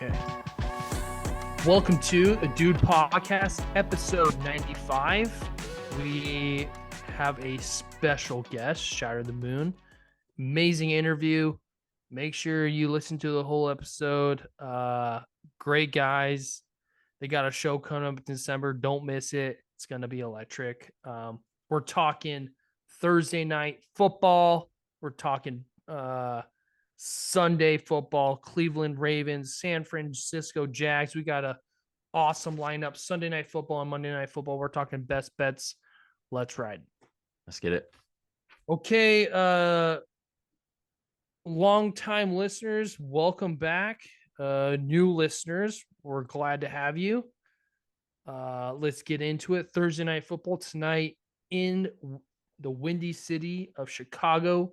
Okay. Welcome to a Dude Podcast, episode 95. We have a special guest, Shatter the Moon. Amazing interview. Make sure you listen to the whole episode. Great guys. They got a show coming up in December. Don't miss it. It's going to be electric. We're talking Thursday night football. We're talking Sunday football, Cleveland Ravens, San Francisco Jags. We got a awesome lineup. Sunday night football and Monday night football. We're talking best bets. Let's ride. Let's get it. Okay, long-time listeners, welcome back. New listeners, we're glad to have you. Let's get into it. Thursday night football tonight in the windy city of Chicago.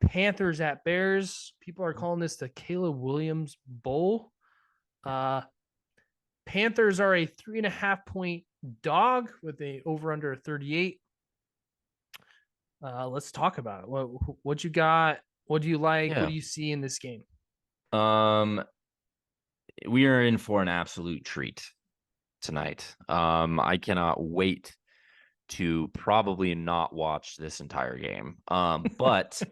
Panthers at Bears. People are calling this the Caleb Williams Bowl. Panthers are a 3.5 point dog with a over under 38. Let's talk about it. What you got? What do you like? Yeah. What do you see in this game? We are in for an absolute treat tonight. I cannot wait to probably not watch this entire game. But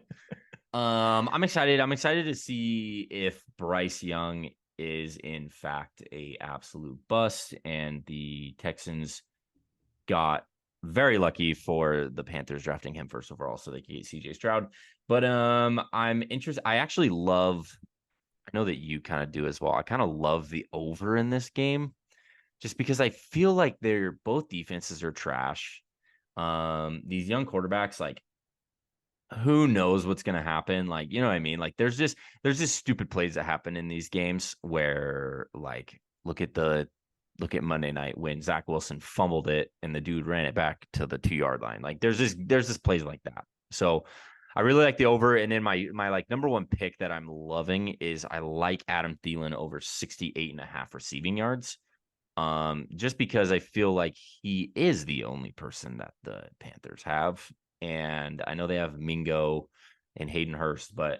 I'm excited. I'm excited to see if Bryce Young is in fact a absolute bust, and the Texans got very lucky for the Panthers drafting him first overall so they could get CJ Stroud. But I'm interested. I actually love, I know that you kind of do as well. I kind of love the over in this game just because I feel like they're both defenses are trash. These young quarterbacks, like, who knows what's going to happen? Like, you know what I mean? Like, there's just stupid plays that happen in these games where, like, look at Monday night when Zach Wilson fumbled it and the dude ran it back to the 2-yard line. Like, there's this plays like that. So I really like the over. And then my like number one pick that I'm loving is I like Adam Thielen over 68.5 receiving yards. Just because I feel like he is the only person that the Panthers have. And I know they have Mingo and Hayden Hurst, but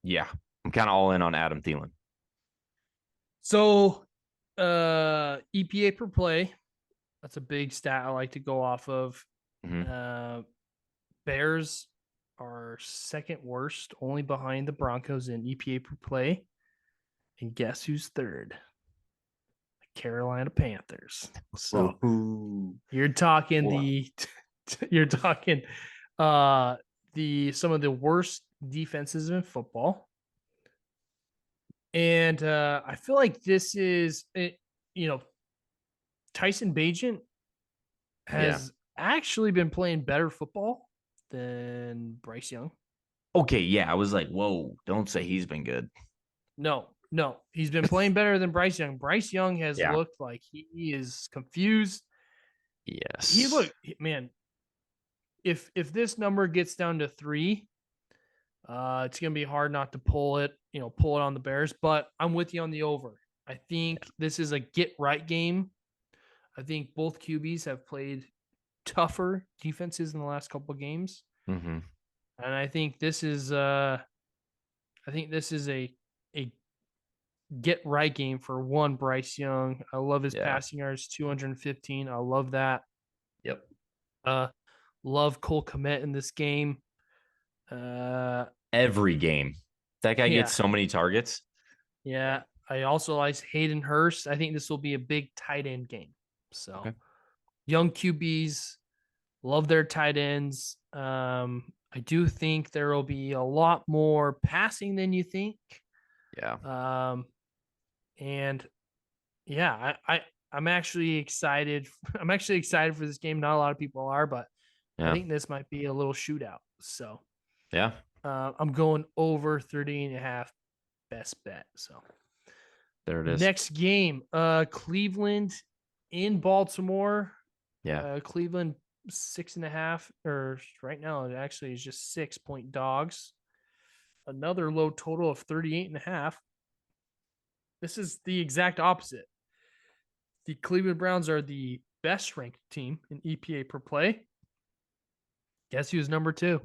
yeah, I'm kind of all in on Adam Thielen. So, EPA per play. That's a big stat I like to go off of. Mm-hmm. Bears are second worst, only behind the Broncos in EPA per play. And guess who's third? The Carolina Panthers. So you're talking some of the worst defenses in football. And I feel like this is Tyson Bagent has actually been playing better football than Bryce Young. Okay, yeah, I was like, whoa, don't say he's been good. No, he's been playing better than Bryce Young. Bryce Young has looked like he is confused. Yes. Man, if this number gets down to 3, it's gonna be hard not to pull it on the Bears. But I'm with you on the over. I think this is a get right game. I think both QBs have played tougher defenses in the last couple of games, Mm-hmm. and I think this is a get right game for one Bryce Young. I love his passing yards, 215. I love that. Yep. Love Cole Kmet in this game. Every game. That guy gets so many targets. Yeah. I also like Hayden Hurst. I think this will be a big tight end game. So young QBs, love their tight ends. I do think there will be a lot more passing than you think. Yeah. And yeah, I'm actually excited. I'm actually excited for this game. Not a lot of people are, but I think this might be a little shootout. So yeah, I'm going over 30.5 best bet. So there it is. Next game, Cleveland in Baltimore. Yeah. Cleveland 6.5, or right now it actually is just 6-point dogs. Another low total of 38.5. This is the exact opposite. The Cleveland Browns are the best ranked team in EPA per play. Guess who's number 2?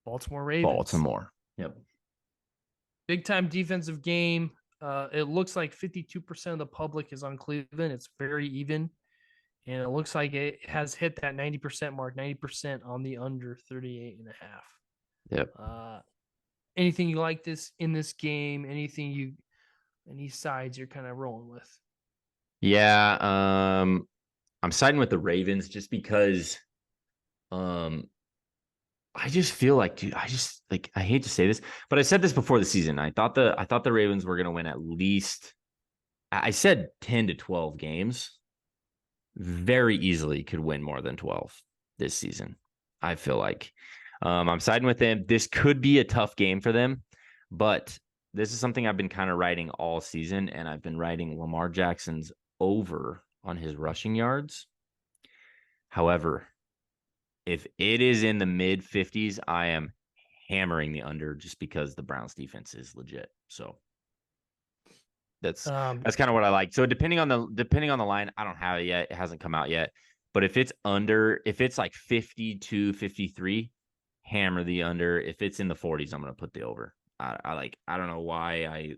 Baltimore Ravens. Baltimore. Yep. Big time defensive game. It looks like 52% of the public is on Cleveland. It's very even. And it looks like it has hit that 90% mark, 90% on the under 38 and a half. Yep. Anything you like this in this game? Any sides you're kind of rolling with? Yeah. I'm siding with the Ravens just because um I just feel like, dude, I hate to say this, but I said this before the season. I thought the Ravens were gonna win at least, I said 10 to 12 games. Very easily could win more than 12 this season. I feel like I'm siding with them. This could be a tough game for them, but this is something I've been kind of writing all season, and I've been writing Lamar Jackson's over on his rushing yards. However, if it is in the mid 50s, I am hammering the under just because the Browns defense is legit. So that's Um, that's kind of what I like. So depending on the line, I don't have it yet. It hasn't come out yet. But if it's like 52, 53, hammer the under. If it's in the 40s, I'm gonna put the over. I don't know why.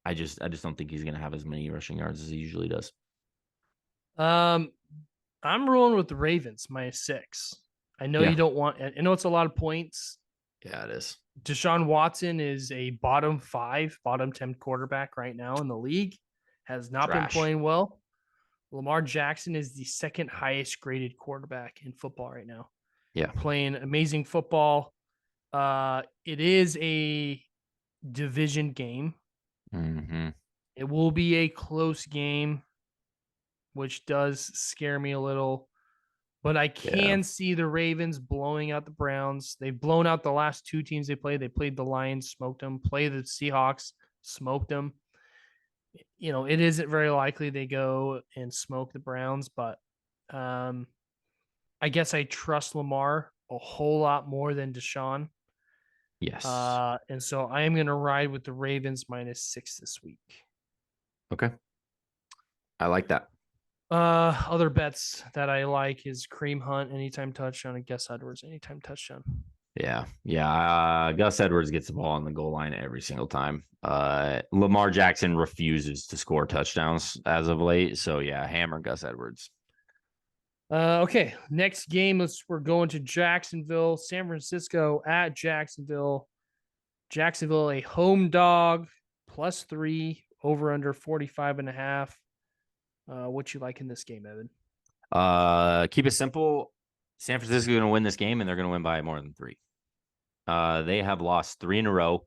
I just don't think he's gonna have as many rushing yards as he usually does. um, I'm rolling with the Ravens -6. I know Yeah. you don't want. I know it's a lot of points. Yeah, it is. Deshaun Watson is a bottom 5, bottom 10 quarterback right now in the league. Has not been Trash. playing well. Lamar Jackson is the second highest graded quarterback in football right now. Yeah. Playing amazing football. It is a division game. Mm-hmm. It will be a close game, which does scare me a little. But I Yeah. can see the Ravens blowing out the Browns. They've blown out the last two teams they played. They played the Lions, smoked them. Play the Seahawks, smoked them. It isn't very likely they go and smoke the Browns, but um, I guess I trust Lamar a whole lot more than Deshaun. Yes. And so I am going to ride with the Ravens -6 this week. Okay. I like that. Other bets that I like is Kareem Hunt anytime touchdown and Gus Edwards anytime touchdown. Yeah. Yeah. Gus Edwards gets the ball on the goal line every single time. Lamar Jackson refuses to score touchdowns as of late. So yeah, hammer Gus Edwards. Okay, next game. We're going to Jacksonville, San Francisco at Jacksonville. Jacksonville, a home dog, +3, over under 45.5. What you like in this game, Evan? Keep it simple. San Francisco is going to win this game, and they're going to win by more than 3. They have lost 3 in a row.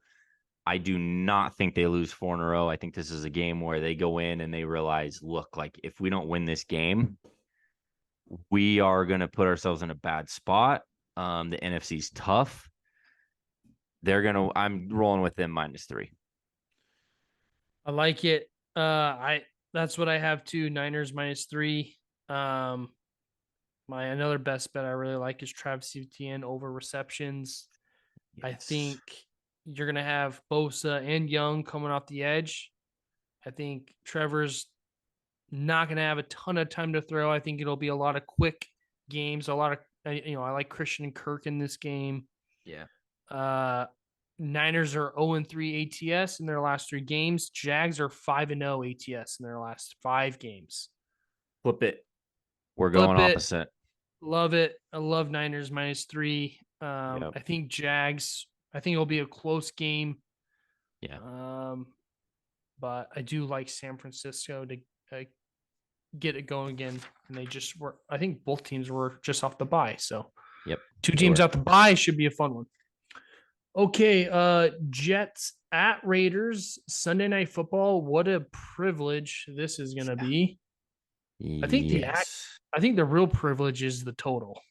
I do not think they lose 4 in a row. I think this is a game where they go in and they realize, look, like if we don't win this game, we are going to put ourselves in a bad spot. The NFC's tough. I'm rolling with them -3. I like it. That's what I have too. Niners -3. My another best bet I really like is Travis Etienne over receptions. I Yes. think you're gonna have Bosa and Young coming off the edge. I think Trevor's not gonna have a ton of time to throw. I think it'll be a lot of quick games. A lot of I like Christian Kirk in this game. Yeah. Uh, Niners are 0-3 ATS in their last 3 games. Jags are 5-0 ATS in their last 5 games. Flip it. We're going Flip it. opposite. Love it. I love Niners -3. Yep. I think Jags. I think it'll be a close game. Yeah. But I do like San Francisco to get it going again. And they just were. I think both teams were just off the bye, so Yep. two teams out the bye should be a fun one. Okay, Jets at Raiders Sunday Night Football. What a privilege this is going to be. I think Yes. I think the real privilege is the total.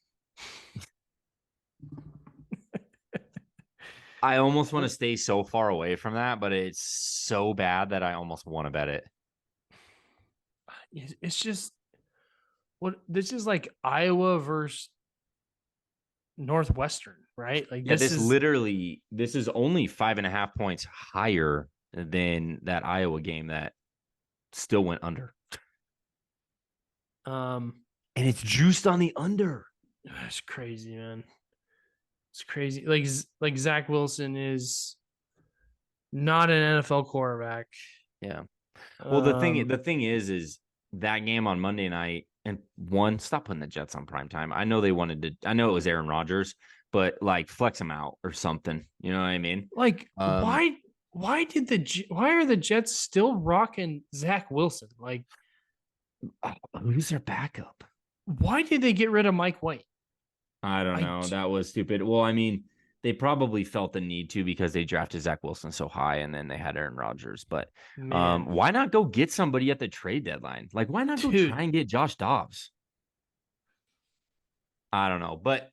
I almost want to stay so far away from that, but it's so bad that I almost want to bet it. It's just this is like Iowa versus Northwestern, right? Like Yeah, this is this is only 5.5 points higher than that Iowa game that still went under. And it's juiced on the under. It's crazy, man. It's crazy. Like Zach Wilson is Not an NFL quarterback. Yeah. Well, Um, the thing is that game on Monday night and one, stop putting the Jets on prime time. I know they wanted to. I know it was Aaron Rodgers, but like flex them out or something. You know what I mean? like Um, why are the Jets still rocking Zach Wilson? Like, who's their backup? why did they get rid of Mike White? I don't I know. That was stupid. Well, I mean, they probably felt the need to because they drafted Zach Wilson so high and then they had Aaron Rodgers. But man, why not go get somebody at the trade deadline? Like, why not go dude, try and get Josh Dobbs? I don't know. But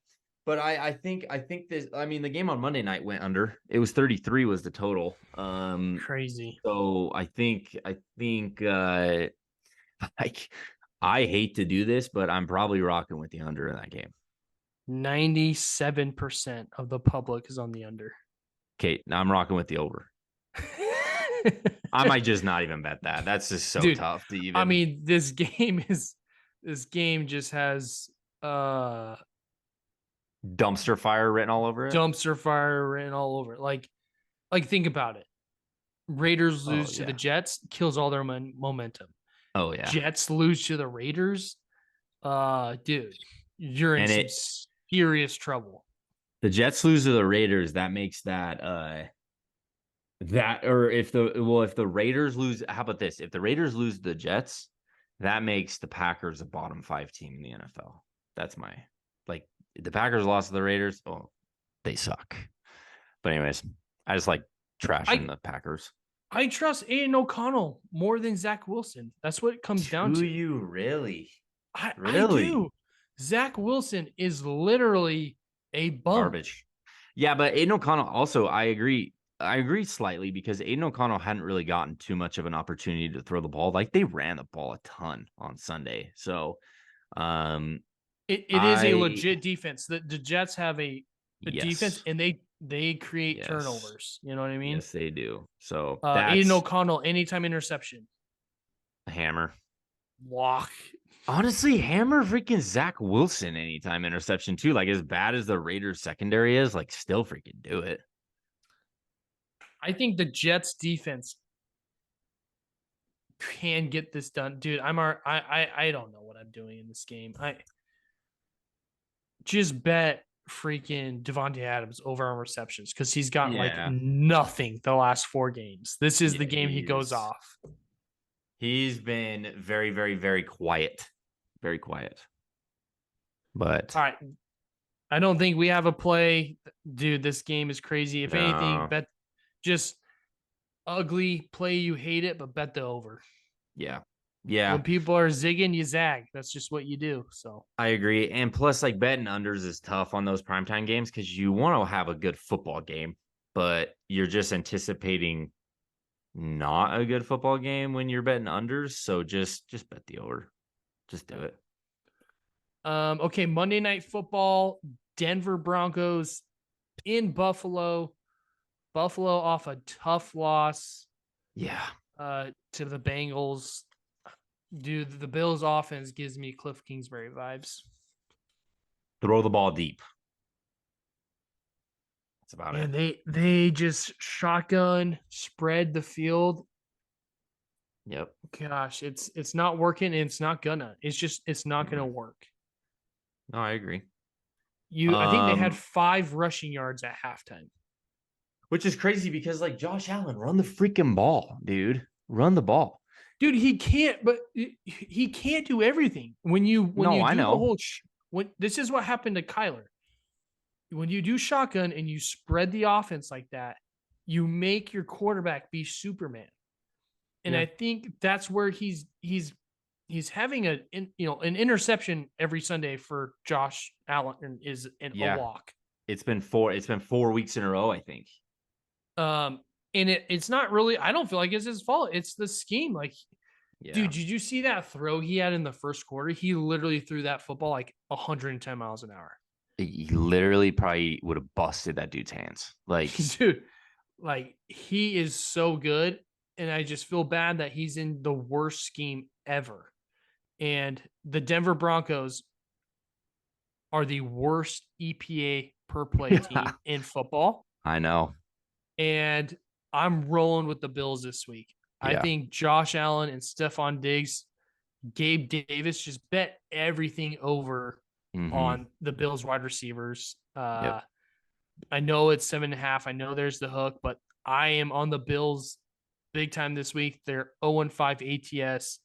I think this I mean the game on Monday night went under. It was 33 was the total. crazy. So I think like I hate to do this, but I'm probably rocking with the under in that game. 97% of the public is on the under. Okay, now I'm rocking with the over. I might just not even bet that. That's just so Dude, tough to I even mean, this game just has dumpster fire written all over it. dumpster fire written all over it. Like think about it. Raiders Oh lose to the yeah. Jets, kills all their momentum. Oh yeah. Jets lose to the Raiders, dude, you're in And some it serious trouble. the Jets lose to the Raiders, that makes that that or if the Raiders lose, how about this? If the Raiders lose the Jets, that makes the Packers a bottom 5 team in the NFL. That's my like the Packers lost to the Raiders. Oh, they suck. But anyways, I just like trashing I the Packers. I trust Aiden O'Connell more than Zach Wilson. That's what it comes down Do to. you really? I Really? do. Zach Wilson is literally a bum. Garbage. Yeah, but Aiden O'Connell also, I agree. I agree slightly because Aiden O'Connell hadn't really gotten too much of an opportunity to throw the ball. Like they ran the ball a ton on Sunday. So um It is a I legit defense. The Jets have a defense yes. and they create Yes. turnovers. You know what I mean? Yes, they do. So Aiden that's O'Connell, anytime interception, a hammer. walk. Honestly, hammer freaking Zach Wilson anytime interception too. Like as bad as the Raiders secondary is, like still freaking do it. I think the Jets defense can get this done, dude. I don't know what I'm doing in this game. I just bet freaking Devontae Adams over on receptions because he's got like Yeah. nothing the last 4 games. This is the Yeah, game he goes he's off. he's been very, very, very quiet. Very quiet. But All right. I don't think we have a play. Dude, this game is crazy. If anything, no. bet just ugly play you hate it, but bet the over. Yeah. Yeah. When people are zigging, you zag. That's just what you do. So I agree. And plus, like betting unders is tough on those primetime games because you want to have a good football game, but you're just anticipating not a good football game when you're betting unders. So just bet the over. Just do it. okay, Monday Night Football, Denver Broncos in Buffalo. Buffalo off a tough loss Yeah. to the Bengals. Dude, the Bills offense gives me Cliff Kingsbury vibes. Throw the ball deep. That's about it. And they just shotgun spread the field. Yep. Gosh, it's not working and it's not gonna. It's not gonna work. No, I agree. I think they had Um, 5 rushing yards at halftime. which is crazy because like Josh Allen, run the freaking ball, dude. Run the ball. Dude, he can't, but he can't do everything. When No, you I do the know. whole when this is what happened to Kyler. When you do shotgun and you spread the offense like that, you make your quarterback be Superman. And Yeah. I think that's where he's having an interception every Sunday for Josh Allen is a Yeah. walk. It's been 4 weeks in a row, I think. Um, and it's not really. I don't feel like it's his fault. It's the scheme. Like, Yeah. dude, did you see that throw he had in the first quarter? He literally threw that football like 110 miles an hour. He literally probably would have busted that dude's hands. Like, Dude, like he is so good, and I just feel bad that he's in the worst scheme ever. And the Denver Broncos are the worst EPA per play team in football. I know. And I'm rolling with the Bills this week. I Yeah. think Josh Allen and Stephon Diggs, Gabe Davis just bet everything over Mm-hmm. on the Bills wide receivers. Yep. I know it's 7.5. I know there's the hook, but I am on the Bills big time this week. They're 0-5 ATS.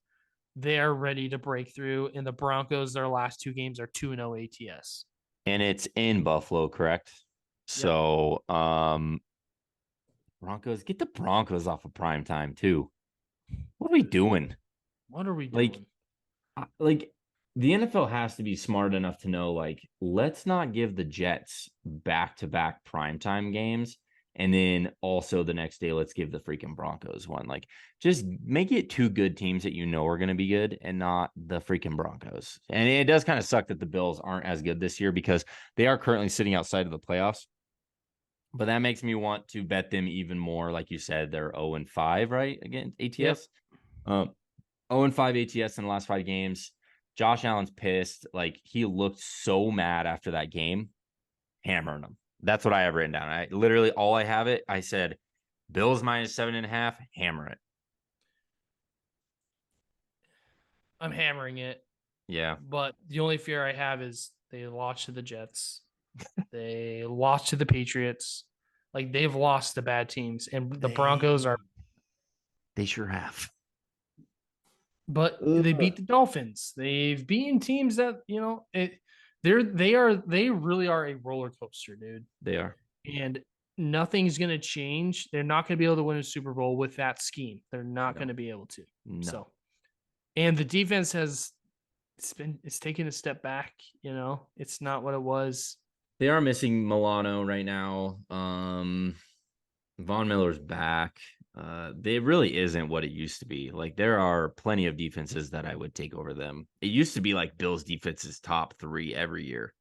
They're ready to break through. And the Broncos, their last two games are 2-0 ATS. And it's in Buffalo, correct? Yep. So, Broncos, get the Broncos off of prime time too. What are we doing? What are we Like, doing? like the NFL has to be smart enough to know, like, let's not give the Jets back-to-back primetime games. And then also the next day, let's give the freaking Broncos one. Like, just make it two good teams that you know are going to be good and not the freaking Broncos. And it does kind of suck that the Bills aren't as good this year because they are currently sitting outside of the playoffs. But that makes me want to bet them even more. Like you said, they're 0-5, right? Against Yep. ATS. 0-5 ATS in the last 5 games. Josh Allen's pissed. Like, he looked so mad after that game, hammering them. That's what I have written down. I literally, all I have it, I said, Bills -7.5, hammer it. I'm hammering it. Yeah. But the only fear I have is they lost to the Jets. They lost to the Patriots. Like they've lost to bad teams. And the Broncos are, They sure have. but they beat Ugh. the Dolphins. They've beaten teams that, they really are a roller coaster, dude. They are. And nothing's going to change. They're not going to be able to win a Super Bowl with that scheme. They're not No. going to be able to. No. So, and the defense it's taken a step back. It's not what it was. They are missing Milano right now. Von Miller's back. They really isn't what it used to be. Like, there are plenty of defenses that I would take over them. It used to be like Bills defenses top 3 every year,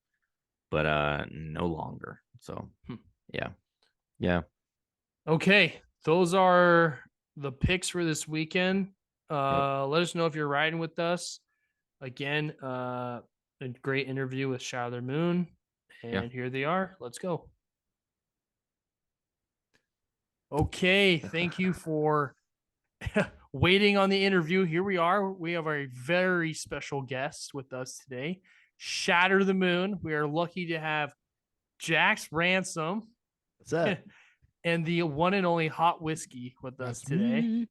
but no longer. So yeah. Yeah. Okay, those are the picks for this weekend. Yep. Let us know if you're riding with us. Again, a great interview with Shatter The Moon, Yeah. and here they are. Let's go. Okay, thank you for waiting on the interview. Here we are. We have a very special guest with us today, Shatter the Moon. We are lucky to have Jax Ransom. What's up? And the one and only Hot Whiskey with us today. Me.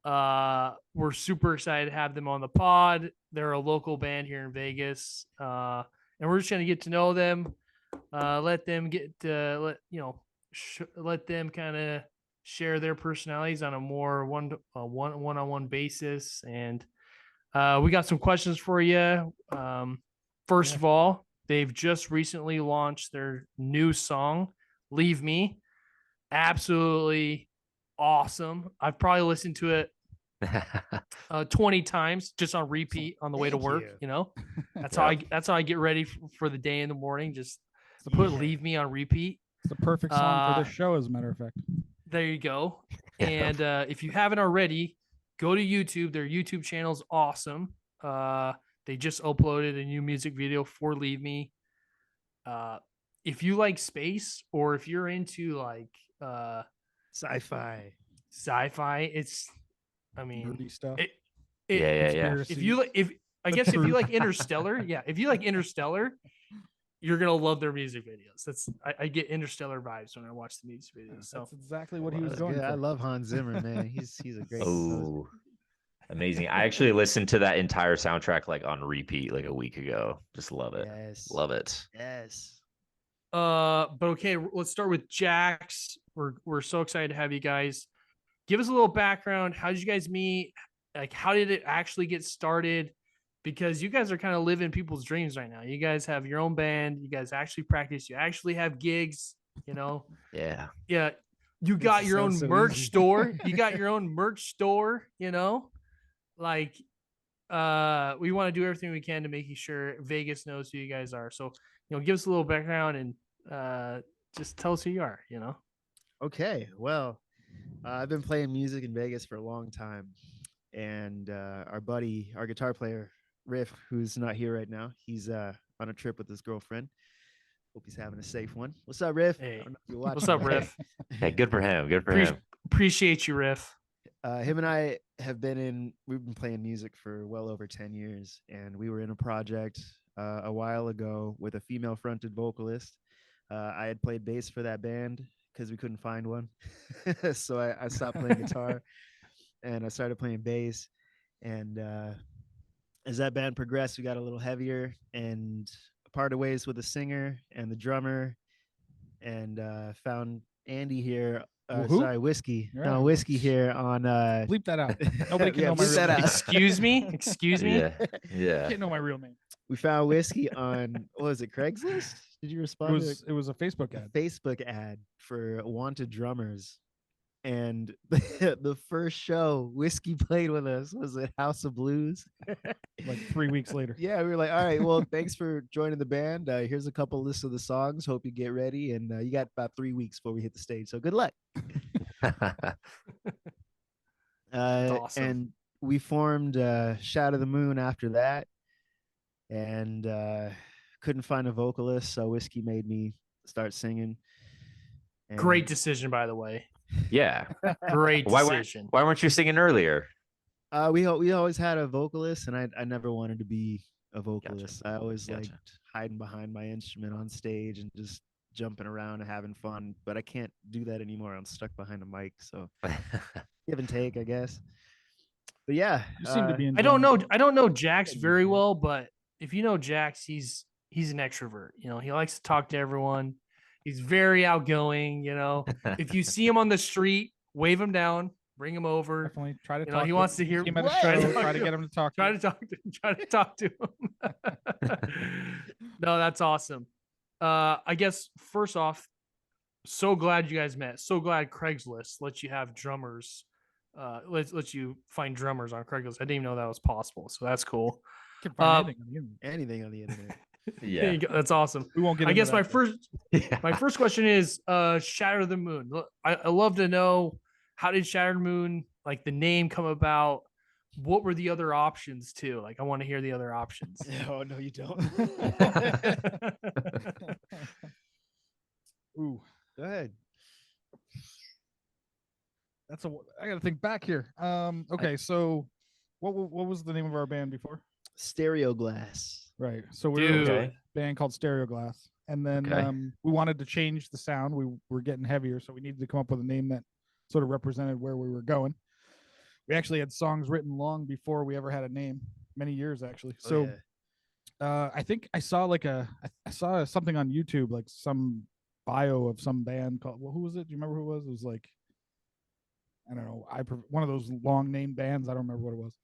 We're super excited to have them on the pod. They're a local band here in Vegas. And we're just going to get to know them. Let them let them kind of share their personalities on a more one-on-one basis. And we got some questions for you. First of all, they've just recently launched their new song, Leave Me. Absolutely awesome. I've probably listened to it 20 times just on repeat on the way to work. That's how I get ready for the day in the morning. Just Leave Me on repeat. It's the perfect song for this show, as a matter of fact. There you go. Yeah. And if you haven't already, go to YouTube. Their YouTube channel is awesome. They just uploaded a new music video for Leave Me. If you like space, or if you're into like Sci-fi, it's, nerdy stuff. Yeah. If you like Interstellar, if you like Interstellar, you're gonna love their music videos. I get Interstellar vibes when I watch the music videos. So that's exactly what he was going for. I love Hans Zimmer, man. He's a great. Oh, amazing. I actually listened to that entire soundtrack like on repeat like a week ago. Just love it. Yes. Love it. Yes. But okay, let's start with Jax. We're so excited to have you guys. Give us a little background. How did you guys meet? Like, how did it actually get started? Because you guys are kind of living people's dreams right now. You guys have your own band. You guys actually practice. You actually have gigs. Yeah. Yeah. You got your own merch store. You got your own merch store. Like, we want to do everything we can to make sure Vegas knows who you guys are. So, give us a little background and just tell us who you are. Okay. Well, I've been playing music in Vegas for a long time, and our guitar player Riff, who's not here right now, he's on a trip with his girlfriend. Hope he's having a safe one. What's up, Riff? Hey. I don't know if you're watching What's up, this. Riff? Hey, good for him. Good for him. Appreciate you, Riff. Him and I we've been playing music for well over 10 years, and we were in a project a while ago with a female fronted vocalist. I had played bass for that band because we couldn't find one. So I stopped playing guitar and I started playing bass. And as that band progressed, we got a little heavier and parted ways with the singer and the drummer, and found Andy here. Sorry, Whiskey. You're No, right. Whiskey here on Bleep that out. Nobody can Yeah, know my bleep real that name. out. Excuse me. Excuse me. Yeah. Yeah. Can't know my real name. We found Whiskey on, what was it, Craigslist? Did you It respond to was a Facebook a ad. Facebook ad for wanted drummers? And the first show Whiskey played with us was at House of Blues. Like 3 weeks later. Yeah, we were like, all right, well, thanks for joining the band. Here's a couple lists of the songs. Hope you get ready. And you got about 3 weeks before we hit the stage. So good luck. Awesome. And we formed Shatter the Moon after that. And couldn't find a vocalist. So Whiskey made me start singing. And Great decision, by the way. Yeah. Great decision. Why weren't you singing earlier? We always had a vocalist, and I never wanted to be a vocalist. I always liked hiding behind my instrument on stage and just jumping around and having fun. But I can't do that anymore. I'm stuck behind a mic, so give and take, I guess. But yeah, You seem to be I don't know Jax very well, but if you know Jax, he's an extrovert. You know, he likes to talk to everyone. He's very outgoing. You know, if you see him on the street, wave him down, bring him over. Definitely try to You talk. know, he wants to hear. See him at a What? show, try to get him to talk. Try to talk to him. No, that's awesome. I guess first off, so glad you guys met. So glad Craigslist lets you have drummers. Lets you find drummers on Craigslist. I didn't even know that was possible. So that's cool. Can find anything on the internet. anything on the internet. There you go. That's awesome. We won't get. I into guess that, my first question is Shatter the Moon. I love to know, how did Shatter the Moon, like the name, come about? What were the other options too? Like I want to hear the other options. Oh no, you don't. Ooh, Go ahead. I got to think back here. Okay, so what was the name of our band before? Stereo Glass. Right. So we were Dude. a band called Stereo Glass, and then we wanted to change the sound. We were getting heavier, so we needed to come up with a name that sort of represented where we were going. We actually had songs written long before we ever had a name, many years actually. So I think I saw I saw something on YouTube, like some bio of some band called, well, who was it? Do you remember who it was? It was like, I don't know, one of those long name bands. I don't remember what it was.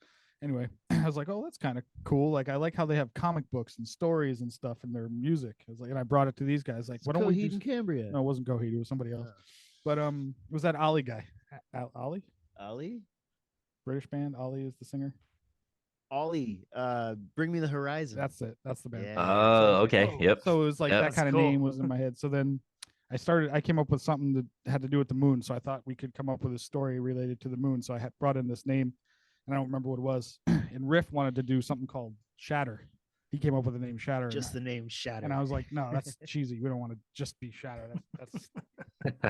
Anyway, I was like, oh, that's kind of cool. Like, I like how they have comic books and stories and stuff in their music. I was like, and I brought it to these guys. Like, why don't we Coheed and Cambria? No, it wasn't Coheed. It was somebody else. But it was that Ollie guy. Ollie? Ollie? British band. Ollie is the singer. Ollie. Bring Me the Horizon. That's it. That's the band. Yeah. Oh, okay. Yep. So it was like Yep. that kind of That's name cool. was in my head. So then I came up with something that had to do with the moon. So I thought we could come up with a story related to the moon. So I had brought in this name, and I don't remember what it was. And Riff wanted to do something called Shatter. He came up with the name Shatter. Just the name Shatter. And I was like, no, that's cheesy. We don't want to just be Shatter. That's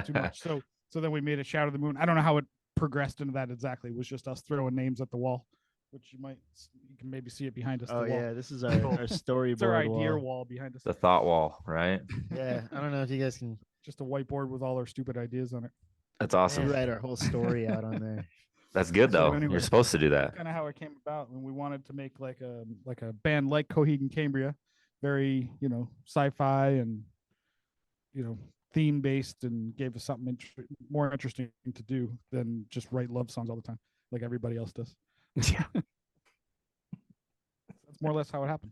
too much. So then we made it Shatter the Moon. I don't know how it progressed into that exactly. It was just us throwing names at the wall, which you can maybe see it behind us. Oh the wall. yeah, this is our storyboard. It's our idea wall. wall behind us. The thought wall, right? Yeah, I don't know if you guys can Just a whiteboard with all our stupid ideas on it. That's awesome. write our whole story out on there. That's good So though. anyway, You're supposed to do that. That's kind of how it came about. And we wanted to make like a band like Coheed and Cambria, very, sci-fi and, theme based, and gave us something more interesting to do than just write love songs all the time like everybody else does. Yeah. That's more or less how it happened.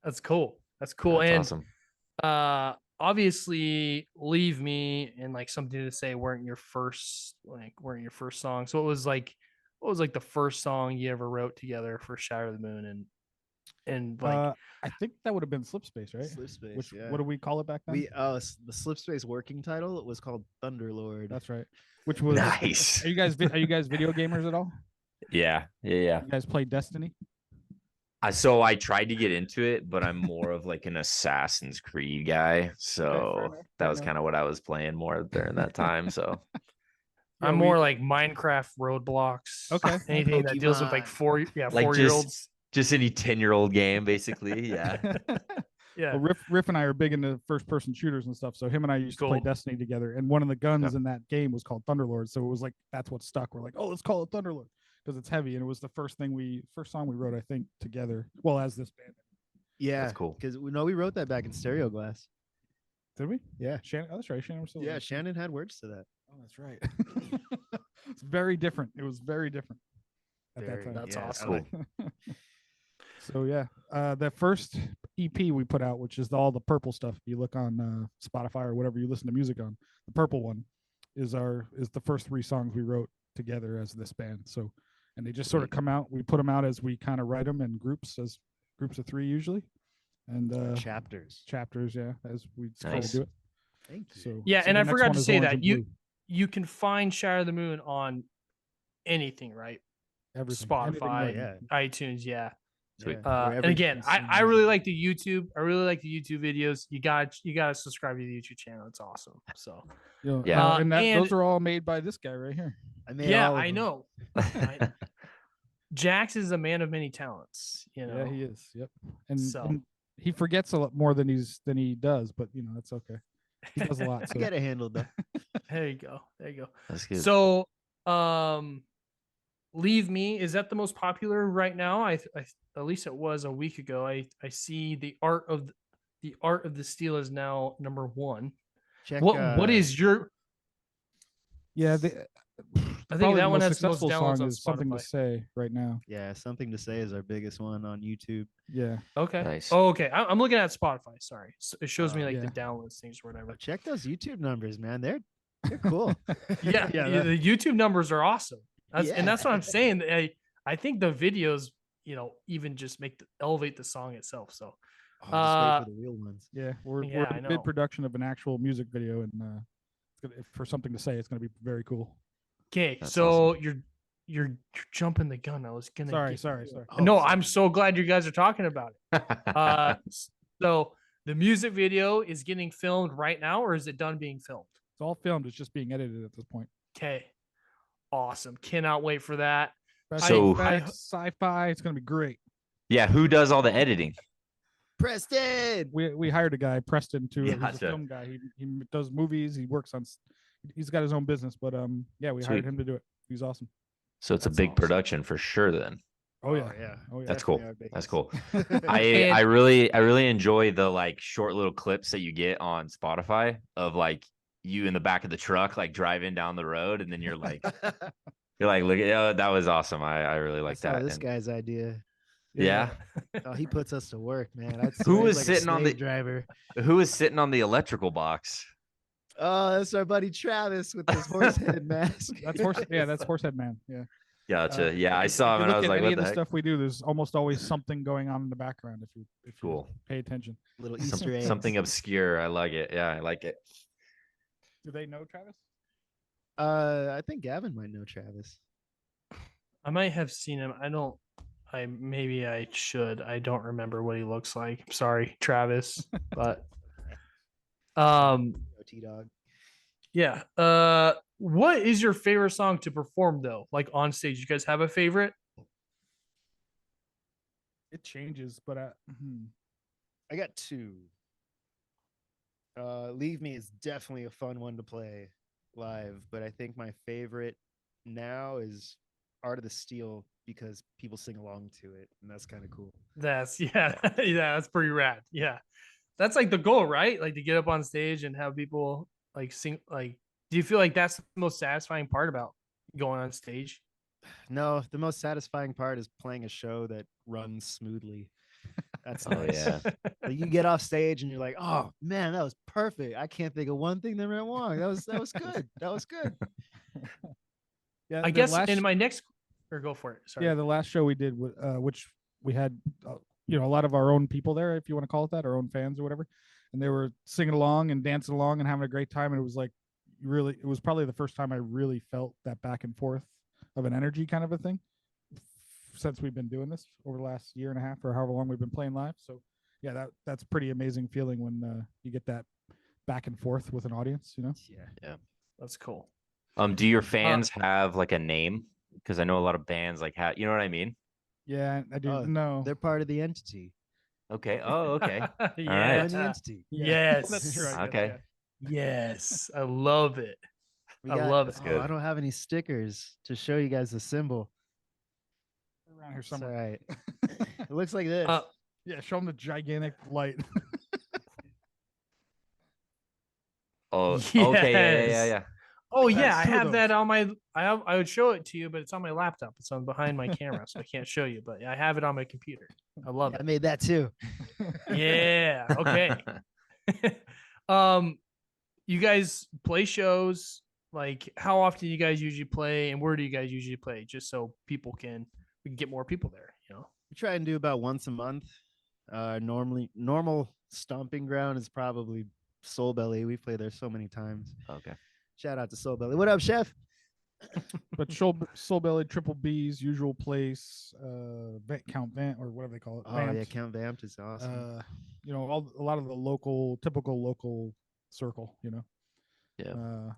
That's cool. That's cool. That's And awesome. obviously, Leave Me and like Something to Say weren't your first song. So what was like the first song you ever wrote together for Shatter the Moon? And like I think that would have been Slip Space, right? Slip Space. Which yeah. what do we call it back then? The Slip Space working title was called Thunderlord. That's right. Which was Nice. Are you guys video gamers at all? Yeah. You guys play Destiny? So I tried to get into it, but I'm more of like an Assassin's Creed guy. So that was kind of what I was playing more during that time. So I'm more like Minecraft, Roadblocks. Okay. Anything that deals with like Pokemon. like 4-year-olds. just any 10-year-old game, basically. Yeah. Yeah. Well, Riff and I are big into first-person shooters and stuff. So him and I used to play Cool. Destiny together, and one of the guns in that game was called Thunderlord. So it was like that's what stuck. We're like, oh, let's call it Thunderlord because it's heavy, and it was the first song we wrote, I think, together. Well, as this band. Yeah, That's cool. Because we wrote that back in Stereo Glass. Did we? Yeah. Shannon. Oh, that's right. Shannon was still. Yeah, Shannon had words to that. Oh, that's right. It's very different. It was very different at that time. That's Yeah, awesome. So yeah, the first EP we put out, which is all the purple stuff. If you look on Spotify or whatever you listen to music on, the purple one is the first 3 songs we wrote together as this band. So, and they just sort of come out. We put them out as we kind of write them in groups, as groups of 3 usually, and Chapters. yeah, as we try Nice. to do it. Thank you. So Yeah, so and the I next forgot one to is say orange that and blue. you can find Shatter the Moon on anything, right? Everything. Spotify, Anything, yeah. iTunes, yeah. Sweet. And again, I really like the YouTube. I really like the YouTube videos. You gotta subscribe to the YouTube channel. It's awesome. So You know, Yeah. and and- those are all made by this guy right here. I made yeah, all of I them. know. Jax is a man of many talents. You know. Yeah, he is. Yep. And, So- and he forgets a lot more than he does, but that's okay. He does a lot. I So. get it handled though. There you go. There you go. That's good. So, Leave Me, is that the most popular right now? I at least it was a week ago. I see the art of the Steel is now number 1. Check. What is your? Yeah, I think probably that the one most has the most successful downloads song on is Something to Spotify. Say right now. Yeah, Something to Say is our biggest one on YouTube. Yeah. Okay. Nice. Oh, okay. I'm looking at Spotify. Sorry, so it shows me like yeah. the downloads things or whatever. Check those YouTube numbers, man. They're cool. Yeah, the YouTube numbers are awesome. And that's what I'm Yeah. saying. I think the videos, even just elevate the song itself. So Just wait for the real ones. Yeah, we're I in know. mid production of an actual music video, and for Something to Say, it's going to be very cool. okay, That's so you're jumping the gun. I was gonna. Sorry. No, sorry. I'm so glad you guys are talking about it. So the music video is getting filmed right now, or is it done being filmed? It's all filmed. It's just being edited at this point. Okay, awesome. Cannot wait for that. So- sci-fi. It's going to be great. Yeah, who does all the editing? Preston. We hired a guy, Preston, too. He's a Gotcha. film guy. He does movies. He works on. He's got his own business, but yeah, we hired Sweet. him to do it. He's awesome. So it's a That's big awesome. production for sure then. Oh yeah. yeah. Oh yeah. That's cool. Definitely our That's biggest. cool. I really enjoy the like short little clips that you get on Spotify of like you in the back of the truck like driving down the road, and then you're like look at that was awesome. I really like That's that. this And- guy's idea. yeah. Oh, he puts us to work, man. That's Who he's was like a sitting on slave the- driver? Who is sitting on the electrical box? Oh, that's our buddy Travis with his horse head mask. That's horse. Yeah, that's Horsehead Man. Yeah. Gotcha. Yeah, I if saw you him and I look was at like, any what of the the heck? stuff we do, there's almost always something going on in the background if you Cool. pay attention. Little Some- Easter eggs. something obscure. I like it. Yeah, I like it. Do they know Travis? I think Gavin might know Travis. I might have seen him. Maybe I should. I don't remember what he looks like. I'm sorry, Travis. But T-Dog. yeah. What is your favorite song to perform though? Like on stage, you guys have a favorite? It changes, but I got 2. Leave Me is definitely a fun one to play live, but I think my favorite now is Art of the Steel because people sing along to it, and that's kind of cool. Yeah, that's pretty rad. Yeah. That's like the goal, right? Like to get up on stage and have people like sing. Like, do you feel like that's the most satisfying part about going on stage? No, the most satisfying part is playing a show that runs smoothly. That's Oh nice. yeah. Like, you get off stage and you're like, "Oh man, that was perfect. I can't think of one thing that went wrong. That was good. That was good." yeah, I the guess last- in my next or go for it. Sorry. yeah, the last show we did, which we had, a lot of our own people there, if you want to call it that, our own fans or whatever, and they were singing along and dancing along and having a great time. And it was like it was probably the first time I really felt that back and forth of an energy kind of a thing. since we've been doing this over the last year and a half or however long we've been playing live. So yeah, that's pretty amazing feeling when you get that back and forth with an audience, you know? Yeah. That's cool. Do your fans have like a name? Because I know a lot of bands like have, you know what I mean? Yeah, I do. Oh, No, they're part of the entity. Okay. Oh, okay. Yeah. Join the entity. Yes. that's right. Okay. Yes. I love it. We I got, love it. good. I don't have any stickers to show you guys the symbol. Around here It's all somewhere. right. It looks like this. Yeah, show them the gigantic light. Oh, Yes. okay. Yeah. Oh Like yeah, I two of have those. that on my. I would show it to you, but it's on my laptop. It's on behind my camera, so I can't show you. But I have it on my computer. I love I it. made that too. Yeah. Okay. You guys play shows. Like, how often do you guys usually play, and where do you guys usually play? Just so we can get more people there. You know. We try and do about once a month. Normal stomping ground is probably Soul Belly. We play there so many times. Okay. Shout out to Soul Belly. What up, chef? But Soul Belly, Triple B's, Usual Place, Count Vant, or whatever they call it. Oh yeah, Count Vamped is awesome. You know, a lot of the typical local circle. You know. Yeah.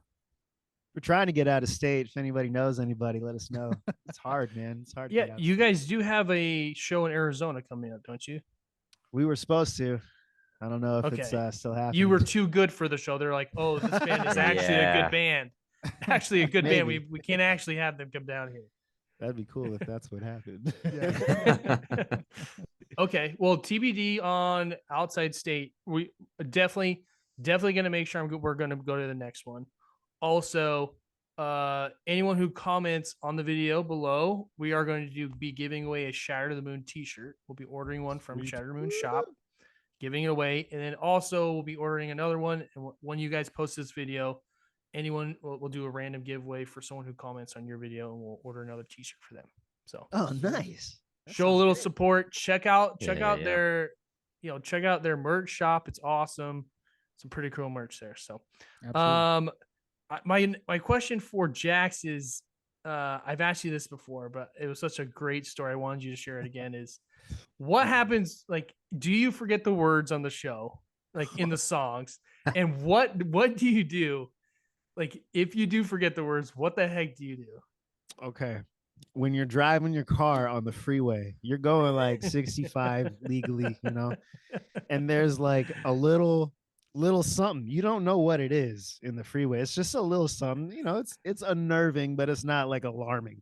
We're trying to get out of state. If anybody knows anybody, let us know. It's hard, man. It's hard. To Yeah, get out you of state. guys do have a show in Arizona coming up, don't you? We were supposed to. I don't know if it's Okay. still happening. You were too good for the show. They're like, oh, this band is actually a Yeah. good band. Actually, a good band. Maybe. We can't actually have them come down here. That'd be cool if that's what happened. Okay. Well, TBD on outside state. We definitely going to make sure we're going to go to the next one. Also, anyone who comments on the video below, we are going to be giving away a Shatter the Moon t-shirt. We'll be ordering one from Sweet. Shatter the Moon shop, giving it away. And then also we'll be ordering another one. And when you guys post this video, anyone will do a random giveaway for someone who comments on your video, and we'll order another t-shirt for them. So Oh, nice. That show a sounds little great. support. Check out Yeah. their, check out their merch shop. It's awesome. Some pretty cool merch there. So, Absolutely. my question for Jax is, I've asked you this before, but it was such a great story. I wanted you to share it again. Is what happens? Like, do you forget the words on the show, like in the songs? And what do you do? Like, if you do forget the words, what the heck do you do? Okay. When you're driving your car on the freeway, you're going like 65 legally, you know, and there's like a little something. You don't know what it is in the freeway. It's just a little something, you know, it's unnerving, but it's not like alarming.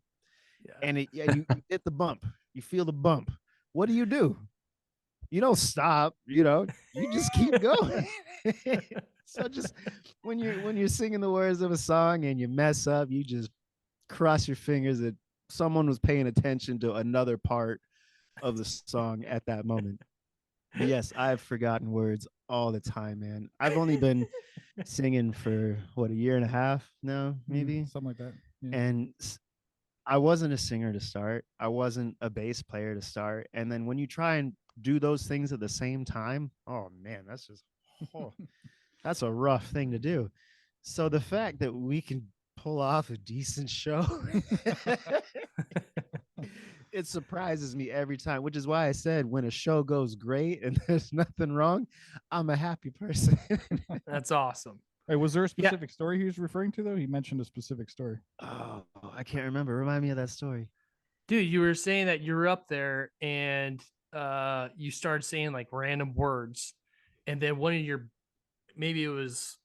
Yeah. And you hit the bump. You feel the bump. What do? You don't stop, you know, you just keep going. So just when you're singing the words of a song and you mess up, you just cross your fingers that someone was paying attention to another part of the song at that moment. But yes, I've forgotten words all the time, man. I've only been singing for a year and a half now, maybe. Something like that. Yeah. And I wasn't a singer to start. I wasn't a bass player to start. And then when you try and do those things at the same time, oh man, that's just that's a rough thing to do. So the fact that we can pull off a decent show, it surprises me every time, which is why I said when a show goes great and there's nothing wrong, I'm a happy person. That's awesome. Hey, was there a specific story he was referring to though? He mentioned a specific story. Oh, I can't remember. Remind me of that story. Dude, you were saying that you're up there and you started saying like random words, and then one of your, maybe it was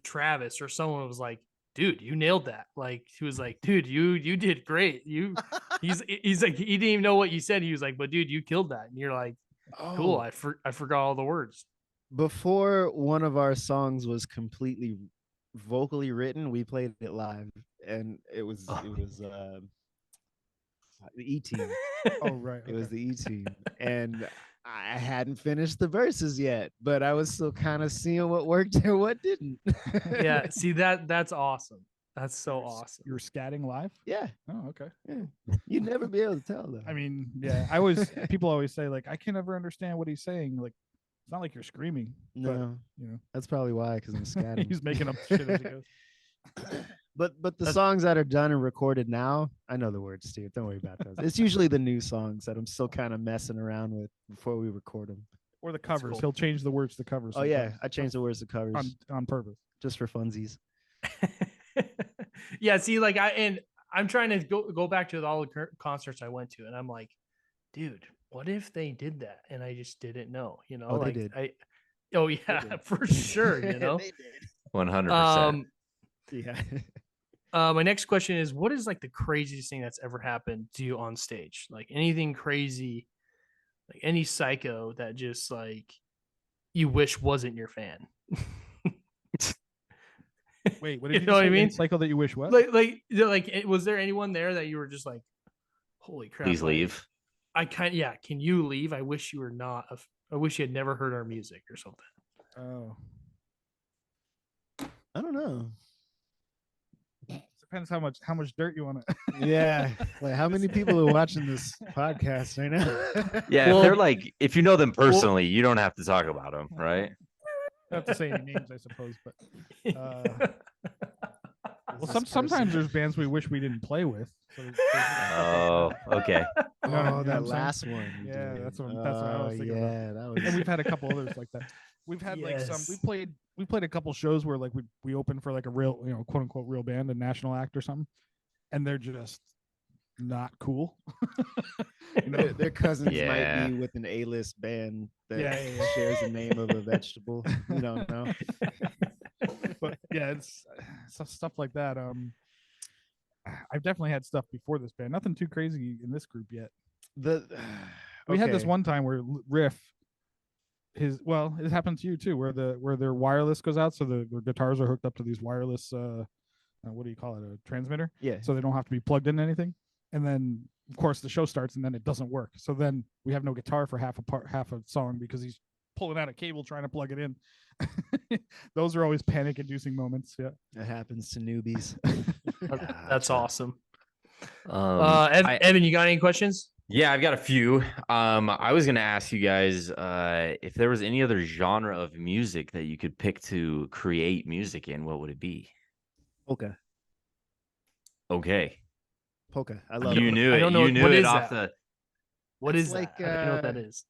Travis or someone was like, dude, you nailed that. Like, he was like, dude, you did great. He's like, he didn't even know what you said. He was like, but dude, you killed that. And you're like, cool. I forgot all the words. Before one of our songs was completely vocally written, we played it live, and it was the E Team. Oh right. It was the E Team, and I hadn't finished the verses yet, but I was still kind of seeing what worked and what didn't. Yeah, see that's awesome. That's so awesome. You were scatting live? Yeah. Oh, okay. Yeah. You'd never be able to tell though. I mean, yeah. People always say like, I can never understand what he's saying. Like, it's not like you're screaming. No, but, you know, that's probably why, because I'm scatting. he's making up shit as he goes. But the That's- songs that are done and recorded now, I know the words, Steve. Don't worry about those. It's usually the new songs that I'm still kind of messing around with before we record them. Or the covers. cool. He'll change the words to covers. Oh yeah, sometimes. I changed the words to covers on purpose. just for funsies. Yeah, see, like I'm trying to go back to all the concerts I went to, and I'm like, dude, what if they did that and I just didn't know? You know, Oh, like they did. oh yeah, did. for sure. You know, They did. 100%. Yeah. My next question is, what is like the craziest thing that's ever happened to you on stage? Like anything crazy, like any psycho that just like you wish wasn't your fan. Wait, what did you, know what I say? mean? Cycle that you wish was? Was there anyone there that you were just like, holy crap? Please leave. Yeah. Can you leave? I wish you were not. I wish you had never heard our music or something. Oh, I don't know. depends how much dirt you want to. Yeah. Like how many people are watching this podcast right now? Yeah, Well- if they're like, if you know them personally, you don't have to talk about them, right? Not to say any names, I suppose, but well, This is sometimes personal. there's bands we wish we didn't play with. So Oh, okay. You know what I Oh, mean? that I'm saying? last one. you Yeah, did. that's what I was thinking about. Yeah, that was. and we've had a couple others like that. We've had like some. Yes. We played a couple shows where like we opened for like a real, quote unquote real band, a national act or something, and they're just not cool. Their cousins Yeah. might be with an A-list band that Yeah, yeah, yeah. shares the name of a vegetable. You don't know. But yeah, it's stuff like that. I've definitely had stuff before this band. Nothing too crazy in this group yet. We had this Okay. one time where Riff, it happened to you too, where their wireless goes out, so their guitars are hooked up to these wireless what do you call it, a transmitter, Yeah. so they don't have to be plugged into anything. And then of course the show starts and then it doesn't work. So then we have no guitar for half a song because he's pulling out a cable trying to plug it in. Those are always panic-inducing moments. Yeah. That happens to newbies. That's Gotcha. awesome. I- Evan, you got any questions? Yeah, I've got a few. I was gonna ask you guys if there was any other genre of music that you could pick to create music in, what would it be? Polka. Okay. Polka. I love You it. knew I it. don't know You what knew it is off that? the What It's is like, that? I don't know what that is.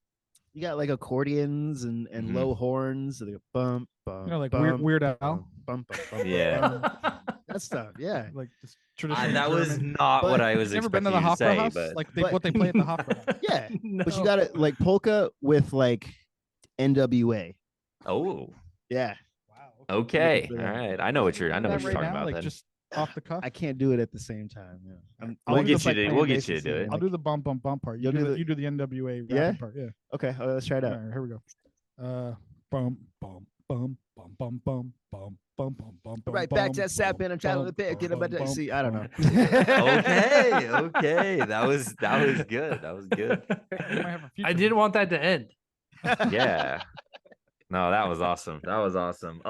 You got like accordions and Mhm. low horns. They go bump, bump. Like bump, Weird Al. bump, bump, bump, bump, Yeah. bump. That stuff. Yeah. Like this traditional. that was German. not what But I was You've never been to expecting the you to Hofbräu say, House? but Like But- what they play at the Hofbräu House. Yeah. No. But you got it like polka with like NWA. oh, Yeah. Wow. okay. for All that. right. I know what you're That talking right now, about like then. just off the cuff. I can't do it at the same time. Yeah. I'll We'll do get the, you to we'll get you to do it. I'll do the bump bump bump part. You'll do You do the NWA Yeah? rapping part. Yeah. Okay. Let's try it All out. right, here we go. Bum bum bum bum bum bum bum bum bum bum. Right back to that sap in. I'm trying to pick it up. See, I don't know. Okay, okay. That was good. That was good. I didn't want that to end. Yeah. No, that was awesome. That was awesome.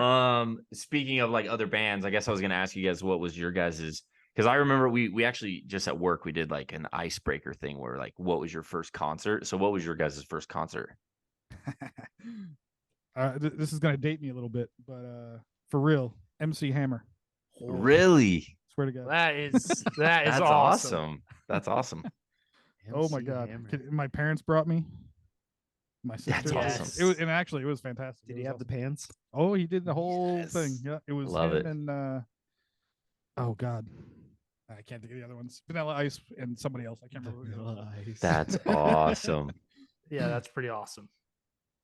Speaking of like other bands, I guess I was gonna ask you guys what was your guys's, because I remember we actually just at work we did like an icebreaker thing where like what was your first concert? So what was your guys' first concert? This is gonna date me a little bit, but for real, MC Hammer. Really? Swear to God. That is That's awesome. awesome. That's awesome. Oh my MC God. Hammer. My parents brought me. My That's sister. awesome. It was, and actually, it was fantastic. Did It he was have the awesome. pants? Oh, he did the whole Yes. thing. Yeah, it was Love him it. and oh God, I can't think of the other ones. Vanilla Ice and somebody else. I can't remember. Who it was. Nice. That's awesome. Yeah, that's pretty awesome.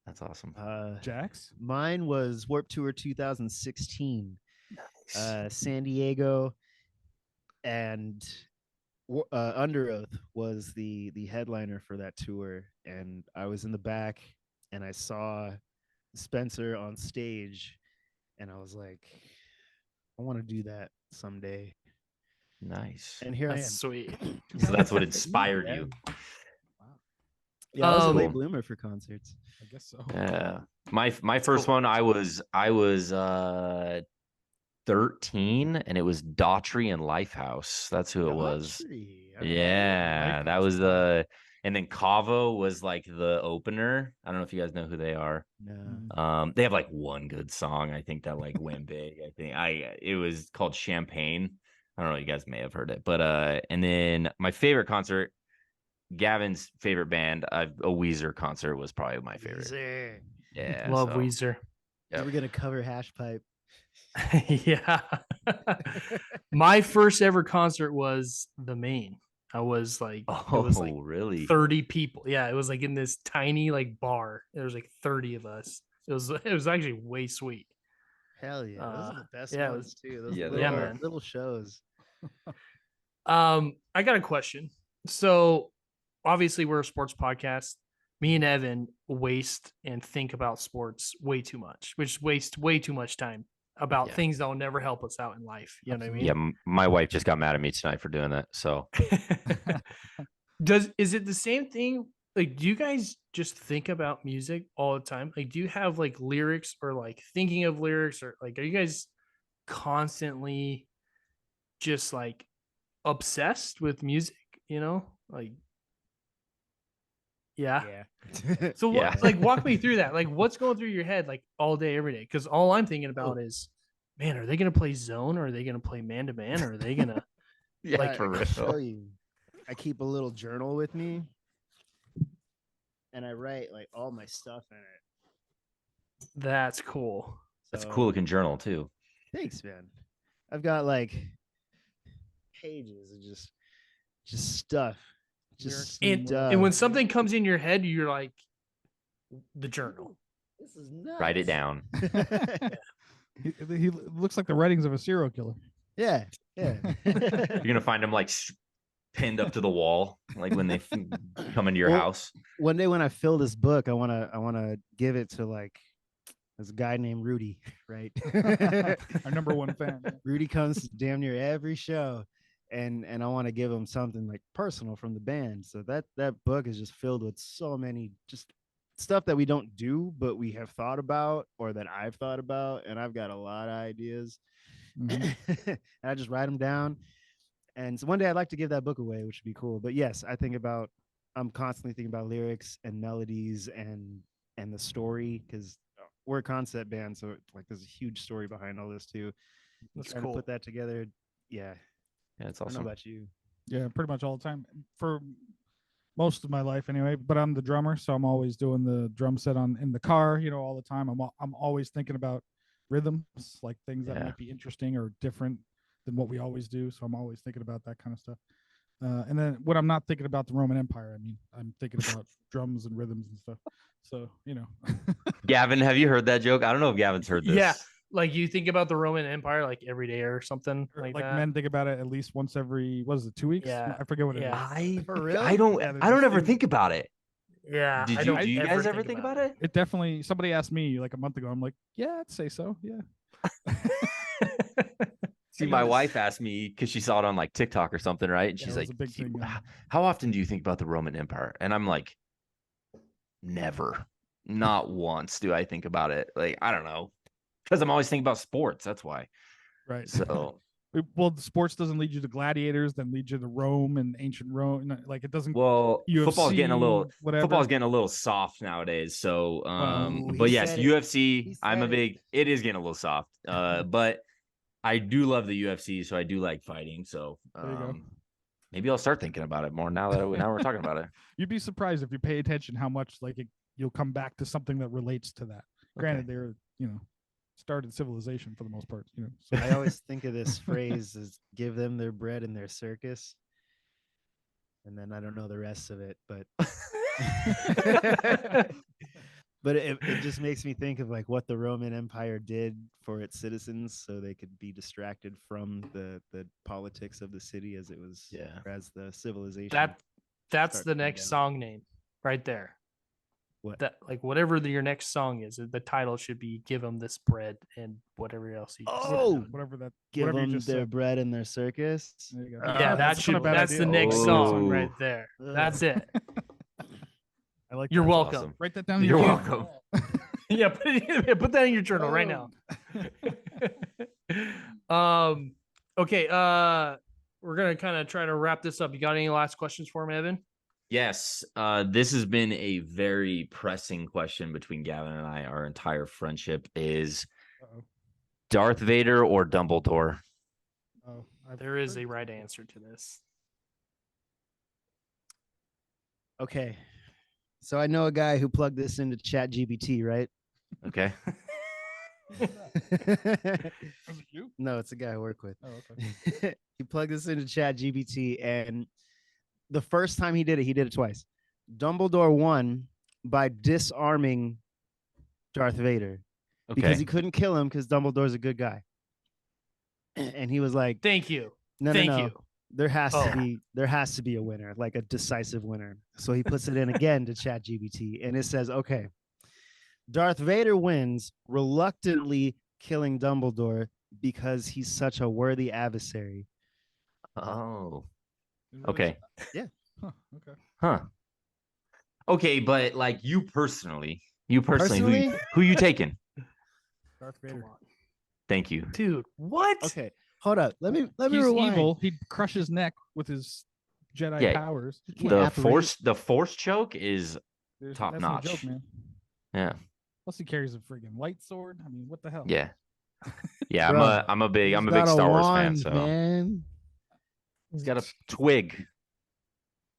That's awesome. Jax. Mine was Warped Tour 2016. San Diego and Under Oath was the headliner for that tour, and I was in the back and I saw Spencer on stage and I was like, I want to do that someday. Nice. And here That's sweet. So that's what inspired Yeah. you. Yeah, I was a late Um, bloomer for concerts. I guess so. Yeah. My first one, I was 13 and it was Daughtry and Lifehouse. That's who it was. Daughtry, okay. Yeah, that was Lifehouse. the And then Cavo was like the opener. I don't know if you guys know who they are. No. They have like one good song, I think, that like went big. I think it was called Champagne. I don't know, you guys may have heard it. But and then my favorite concert, Gavin's favorite band, a Weezer concert was probably my favorite. Weezer. Yeah. Love so, Weezer. Yep. We're gonna cover Hash Pipe. Yeah. My first ever concert was the Main. I was like, it was like really? 30 people. Yeah, it was like in this tiny like bar. There was like 30 of us. It was actually way sweet. Hell yeah, those are the best yeah, ones too. Those yeah, little, man. little shows. I got a question. So obviously we're a sports podcast. Me and Evan waste and think about sports way too much, which waste way too much time about things that will never help us out in life. You know what I mean? Yeah, my wife just got mad at me tonight for doing that. So is it the same thing? Like, do you guys just think about music all the time? Like, do you have like lyrics or like thinking of lyrics, or like, are you guys constantly just like obsessed with music? You know, like, yeah. So what, like, walk me through that. Like, what's going through your head like all day, every day? Because all I'm thinking about is, man, are they gonna play zone, or are they gonna play man to man, or are they gonna like for real? Show you. I keep a little journal with me, and I write like all my stuff in it. That's cool. That's a cool looking journal too. Thanks, man. I've got like pages of just stuff. And when something comes in your head, you're like, the journal. This is nuts. Write it down. He looks like the writings of a serial killer. Yeah. You're gonna find them like pinned up to the wall, like when they come into your house. One day when I fill this book, I wanna give it to like this guy named Rudy, right? Our number one fan. Rudy comes damn near every show, and I want to give him something like personal from the band. So that book is just filled with so many just stuff that we don't do, but we have thought about, or that I've thought about, and I've got a lot of ideas. Mm-hmm. And I just write them down. And so one day I'd like to give that book away, which would be cool. But yes, I'm constantly thinking about lyrics and melodies and the story, because we're a concept band, so like there's a huge story behind all this too. That's cool. To put that together, yeah, it's awesome. I don't know about you. Yeah, pretty much all the time for most of my life anyway. But I'm the drummer, so I'm always doing the drum set in the car, all the time. I'm always thinking about rhythms, like things that might be interesting or different than what we always do. So I'm always thinking about that kind of stuff. And then when I'm not thinking about the Roman Empire, I'm thinking about drums and rhythms and stuff. So, Gavin, have you heard that joke? I don't know if Gavin's heard this. Yeah. Like, you think about the Roman Empire like every day or something like that. Men think about it at least once every, 2 weeks? Yeah. I forget what it is. I don't ever think about it. Yeah. Do you guys ever think about it? It definitely, somebody asked me like a month ago. I'm like, yeah, I'd say so. Yeah. See, my wife asked me because she saw it on like TikTok or something, right? And she's like, a big thing, how often do you think about the Roman Empire? And I'm like, never. Not once do I think about it. Like, I don't know. Because I'm always thinking about sports. That's why. Right. So, well, the sports doesn't lead you to gladiators, then lead you to Rome and ancient Rome. Like, it doesn't. Well, UFC, football's getting a little soft nowadays. So, but yes, UFC. It is getting a little soft. But I do love the UFC, so I do like fighting. So, maybe I'll start thinking about it more now we're talking about it. You'd be surprised if you pay attention how much you'll come back to something that relates to that. Granted, they're started civilization for the most part. So I always think of this phrase as "give them their bread and their circus," and then I don't know the rest of it, but but it just makes me think of like what the Roman Empire did for its citizens, so they could be distracted from the politics of the city as it was, as the civilization. That's the next song name right there. What? That, like, whatever your next song is, the title should be "Give them this bread and whatever else you just said. Whatever that. Give whatever them their bread and their circus. There you go. Yeah, that's the next song right there. That's it. I like. You're welcome. Awesome. Write that down. You're welcome. Yeah, put that in your journal right now. Okay. We're gonna kind of try to wrap this up. You got any last questions for me, Evan? Yes, this has been a very pressing question between Gavin and I. Our entire friendship is Uh-oh. Darth Vader or Dumbledore. Oh, There is a right answer to this. Okay. So I know a guy who plugged this into Chat GBT, right? Okay. Was it you? No, it's a guy I work with. Oh, okay. He plugged this into Chat GBT, and the first time he did it twice. Dumbledore won by disarming Darth Vader because he couldn't kill him because Dumbledore's a good guy. And he was like, Thank you. no, Thank no, no. you. There has to be a winner, like a decisive winner. So he puts it in again to Chat GBT, and it says, okay, Darth Vader wins, reluctantly killing Dumbledore because he's such a worthy adversary. Oh. Really? Okay. Yeah. Huh, okay. Huh. Okay, but like you personally, Personally? who you taking? Darth Vader. Thank you. Dude, what? Okay, hold up. Let me He's rewind. evil. He'd crush his neck with his Jedi Yeah. powers. The force choke is top That's no notch. joke, man. Yeah. Plus, he carries a friggin' light sword. I mean, what the hell? Yeah. Yeah, Bro, I'm a big He's got a Star Wars fan, wand, so man. he's got a twig.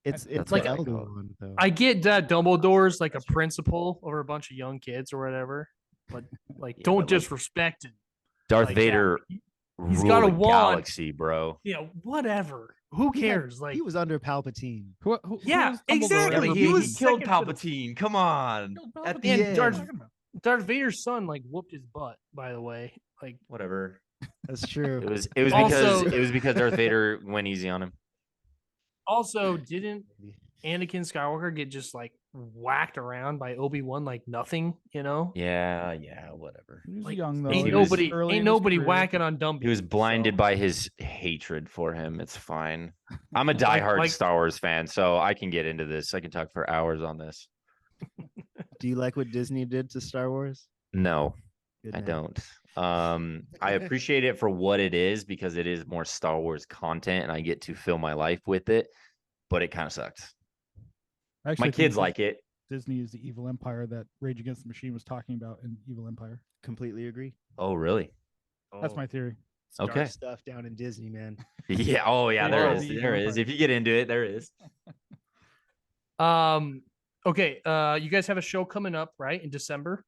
It's That's like what I Elder call it. wand, though. I get that Dumbledore's like a principal over a bunch of young kids or whatever, but like, Yeah, don't but, like, disrespect him. Darth Like Vader He's ruled got a the wand. galaxy, bro. You know, whatever. Who cares? He was under Palpatine. Who Yeah, was Dumbledore exactly. ever He be? was killed second fiddle. Palpatine. Come on. At the And end. Darth Vader's son like whooped his butt. By the way, like Whatever. That's true. It was Also- because Darth Vader went easy on him. also didn't Anakin Skywalker get just like whacked around by Obi-Wan like nothing? You know, Yeah, whatever. He was Like, young though. ain't he was nobody early in his nobody career. whacking on dumb. He was people, blinded so. by his hatred for him. It's fine. I'm a diehard like- Star Wars fan, so I can get into this. I can talk for hours on this. Do you like what Disney did to Star Wars? No, Good I man. don't. I appreciate it for what it is because it is more Star Wars content and I get to fill my life with it, but it kind of sucks. I actually My think kids like it. Disney is the evil empire that Rage Against the Machine was talking about in Evil Empire. Completely agree. Oh, really? That's my theory. It's dark Okay. stuff down in Disney, man. Yeah. Oh, yeah, They there are is. the There is. empire. If you get into it, there is. Okay. You guys have a show coming up, right? In December.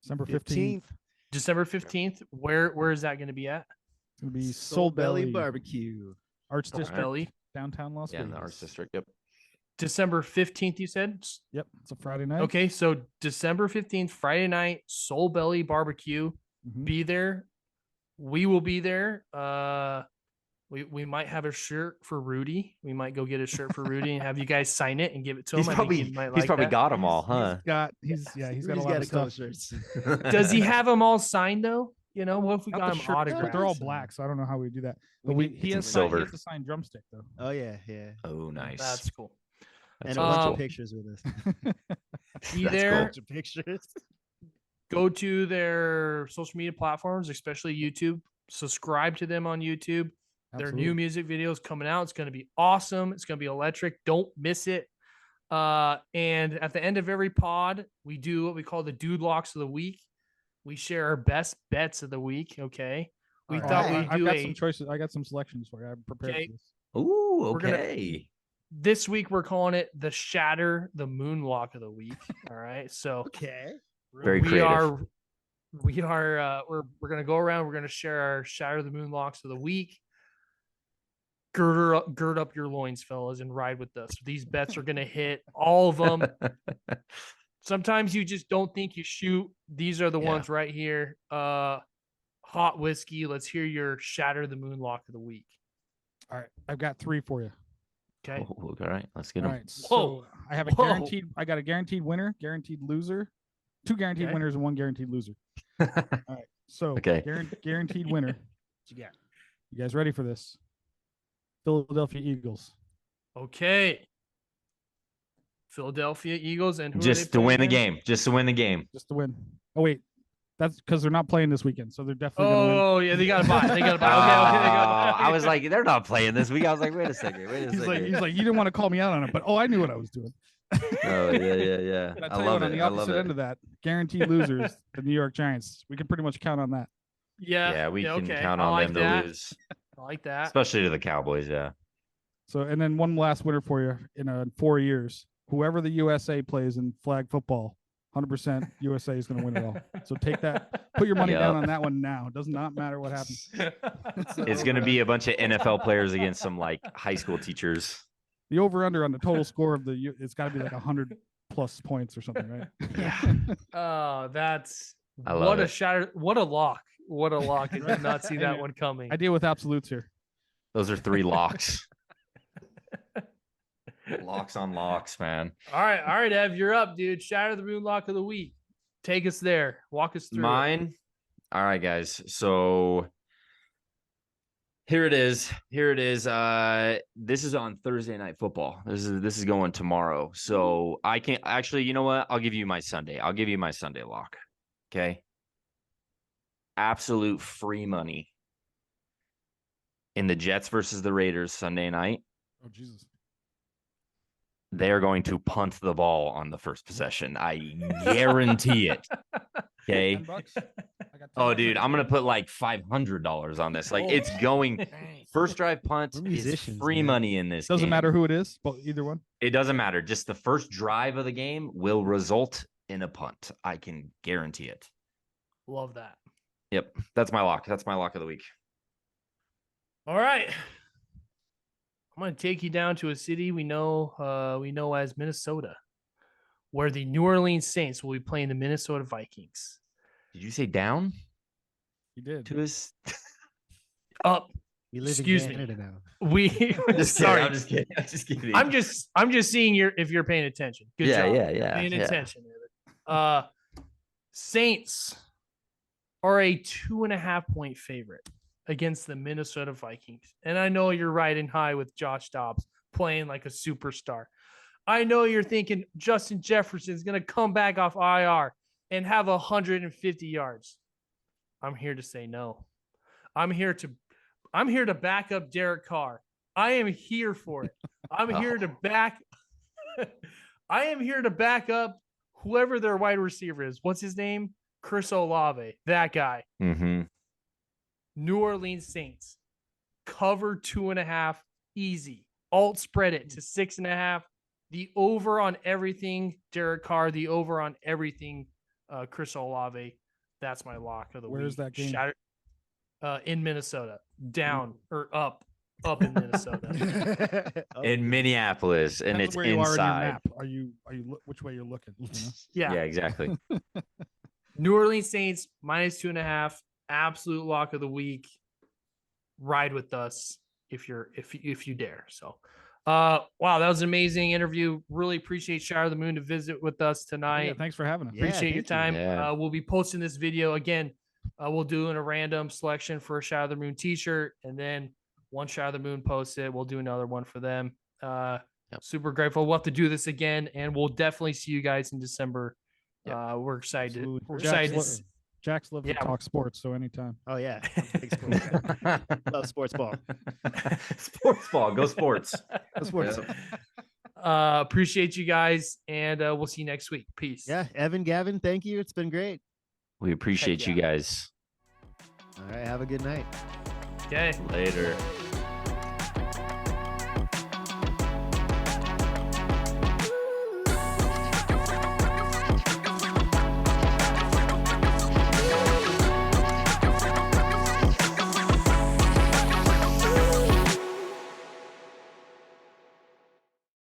December 15th. December 15th. Where is that going to be at? It's going to be Soul Belly Barbecue. Arts Soul District, Belly. downtown Las Yeah, Vegas. in the Arts District. Yep. December 15th, you said? Yep, it's a Friday night. Okay, so December 15th, Friday night, Soul Belly Barbecue. Mhm. Be there. We will be there. We might have a shirt for Rudy. We might go get a shirt for Rudy and have you guys sign it and give it to him. He's I think probably he might he's like probably that. got them all, huh? He's got a lot of couple stuff. shirts. Does he have them all signed though? You know, what if we Not got the him shirt, but autographed? they're all black, so I don't know how we do that. But We he need has some signed, he silver. has to sign drumstick though. Oh yeah, yeah. Oh, nice. That's cool. That's And a really bunch cool. of pictures with us. Be That's there. cool. Bunch of pictures. Go to their social media platforms, especially YouTube. Subscribe to them on YouTube. Their new Absolutely. music videos coming out. It's going to be awesome. It's going to be electric. Don't miss it. And at the end of every pod, we do what we call the Dude Locks of the Week. We share our best bets of the week. Okay. We All thought right. we'd I've do got a. some choices. I got some selections for you. I'm prepared Okay. for this. Ooh, We're gonna- okay. This week we're calling it the Shatter the Moon Lock of the Week. All right. So Okay. Very we creative. are we're gonna go around. We're gonna share our Shatter the Moon Locks of the week. Gird up your loins, fellas, and ride with us. These bets are gonna hit all of them. Sometimes you just don't think you shoot. These are the Yeah. ones right here. Hot whiskey. Let's hear your Shatter the Moon Lock of the week. All right, I've got 3 for you. Okay. Oh, all right, let's get All him. right, so Whoa. I have a Whoa. guaranteed. I got a guaranteed winner, guaranteed loser, 2 guaranteed Okay. winners and 1 guaranteed loser. All right, so Okay. guaranteed winner. What you got? You guys ready for this? Philadelphia Eagles. Okay. Philadelphia Eagles and who are Just they to win the playing against? game. Just to win the game. Just to win. Oh wait, That's because they're not playing this weekend, so they're definitely going to win. Oh yeah, they gotta buy. They gotta buy. Okay, they gotta buy. I was like, they're not playing this week. I was like, wait a second. He's like, you didn't want to call me out on it, but I knew what I was doing. Oh yeah. But I tell you what, on the opposite end of that, guaranteed losers, the New York Giants. We can pretty much count on that. Yeah, we can count on them to lose. I like that, especially to the Cowboys. Yeah. So, and then one last winner for you in 4 years. Whoever the USA plays in flag football, 100% USA is going to win it all. So take that, put your money down on that one now. It does not matter what happens. It's going to be a bunch of NFL players against some like high school teachers. The over/under on the total score of it's got to be like 100+ points or something, right? Yeah. Oh, that's what a shatter! What a lock! What a lock! I did not see that one coming. I deal with absolutes here. Those are 3 locks. Locks on locks, man. All right, Ev, you're up, dude. Shatter the Moon lock of the week. Take us there. Walk us through mine. All right, guys. So here it is. This is on Thursday Night Football. This is going tomorrow. So I can't actually. You know what? I'll give you my Sunday. I'll give you my Sunday lock. Okay. Absolute free money in the Jets versus the Raiders Sunday night. Oh Jesus. They're going to punt the ball on the first possession. I guarantee it. Okay. Oh, dude, I'm gonna put like $500 on this. Like, it's going first drive punt is free money in this. Doesn't matter who it is, but either one. It doesn't matter. Just the first drive of the game will result in a punt. I can guarantee it. Love that. Yep, that's my lock. That's my lock of the week. All right. I'm going to take you down to a city we know as Minnesota, where the New Orleans Saints will be playing the Minnesota Vikings. Did you say down? You did. To us? Up. We live Excuse in me. Canada now. Sorry. I'm just kidding. I'm just seeing if you're paying attention. Good job. Yeah. Paying attention. Saints are a 2.5-point favorite against the Minnesota Vikings. And I know you're riding high with Josh Dobbs playing like a superstar. I know you're thinking Justin Jefferson is going to come back off IR and have 150 yards. I'm here to say no. I'm here to back up Derek Carr. I am here for it. I'm here to back up whoever their wide receiver is. What's his name? Chris Olave. That guy. Mm-hmm. New Orleans Saints cover 2.5 easy. Alt spread it to 6.5. The over on everything Derek Carr. The over on everything Chris Olave. That's my lock of the week. Where's that game? In Minnesota. Down or up in Minnesota. In Minneapolis, and That's it's where you inside. Are in your map. Which way you're looking? You know? Yeah, exactly. New Orleans Saints -2.5. Absolute lock of the week. Ride with us if you dare. So wow, that was an amazing interview. Really appreciate Shatter the Moon to visit with us tonight. Yeah, thanks for having us. Appreciate your time. Yeah. We'll be posting this video again. We'll do a random selection for a Shatter the Moon t-shirt, and then once Shatter the Moon posts it, we'll do another one for them. Super grateful. We'll have to do this again, and we'll definitely see you guys in December. We're excited. Absolutely. We're excited. Jack's love to talk sports, so anytime. Oh yeah, big sports. Love sports ball. Sports ball. Go sports. Go sports. Appreciate you guys, and we'll see you next week. Peace. Yeah, Evan, Gavin, thank you. It's been great. We appreciate you guys. All right, have a good night. Okay. Later.